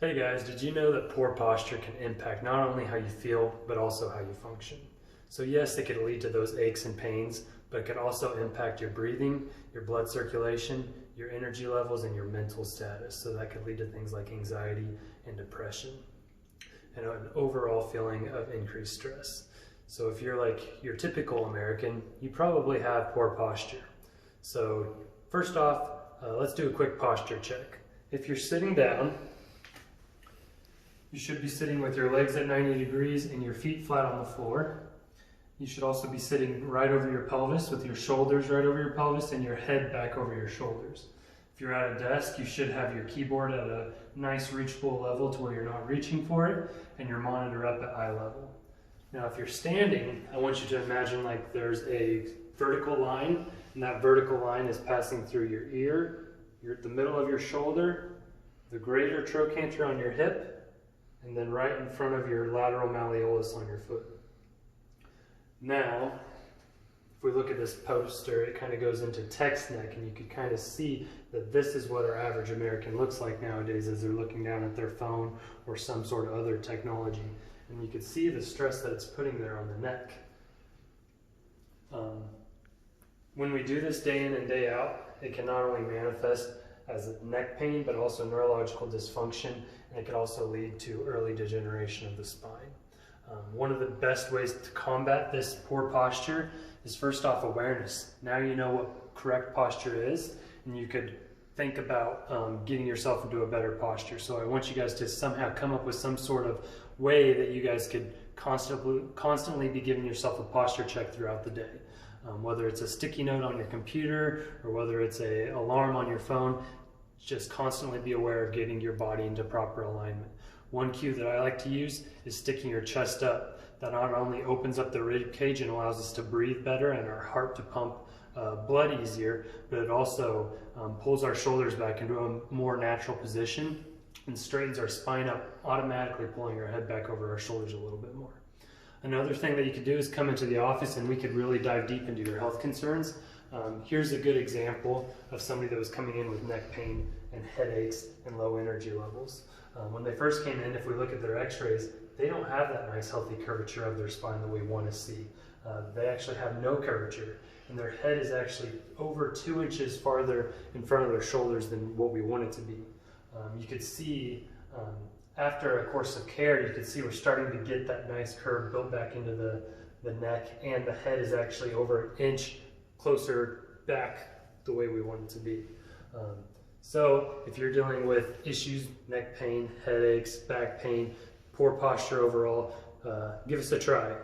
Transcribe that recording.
Hey guys, did you know that poor posture can impact not only how you feel, but also how you function? So yes, it could lead to those aches and pains, but it could also impact your breathing, your blood circulation, your energy levels, and your mental status. So that could lead to things like anxiety and depression, and an overall feeling of increased stress. So if you're like your typical American, you probably have poor posture. So first off, let's do a quick posture check. If you're sitting down, you should be sitting with your legs at 90 degrees and your feet flat on the floor. You should also be sitting right over your pelvis with your shoulders right over your pelvis and your head back over your shoulders. If you're at a desk, you should have your keyboard at a nice reachable level to where you're not reaching for it, and your monitor up at eye level. Now if you're standing, I want you to imagine like there's a vertical line, and that vertical line is passing through your ear, the middle of your shoulder, the greater trochanter on your hip, and then right in front of your lateral malleolus on your foot. Now, if we look at this poster, it kind of goes into text neck, and you can kind of see that this is what our average American looks like nowadays as they're looking down at their phone or some sort of other technology. And you can see the stress that it's putting there on the neck. When we do this day in and day out, it can not only manifest as neck pain, but also neurological dysfunction, and it can also lead to early degeneration of the spine. One of the best ways to combat this poor posture is first off awareness. Now you know what correct posture is, and you could think about getting yourself into a better posture. So I want you guys to somehow come up with some sort of way that you guys could constantly be giving yourself a posture check throughout the day. Whether it's a sticky note on your computer or whether it's an alarm on your phone, just constantly be aware of getting your body into proper alignment. One cue that I like to use is sticking your chest up. That not only opens up the rib cage and allows us to breathe better and our heart to pump blood easier, but it also pulls our shoulders back into a more natural position and straightens our spine up, automatically pulling our head back over our shoulders a little bit more. Another thing that you could do is come into the office and we could really dive deep into your health concerns. Here's a good example of somebody that was coming in with neck pain and headaches and low energy levels. When they first came in, if we look at their x-rays, they don't have that nice healthy curvature of their spine that we want to see. They actually have no curvature, and their head is actually over 2 inches farther in front of their shoulders than what we want it to be. You could see after a course of care, you can see we're starting to get that nice curve built back into the neck, and the head is actually over 1 inch closer back the way we want it to be. So if you're dealing with issues, neck pain, headaches, back pain, poor posture overall, give us a try.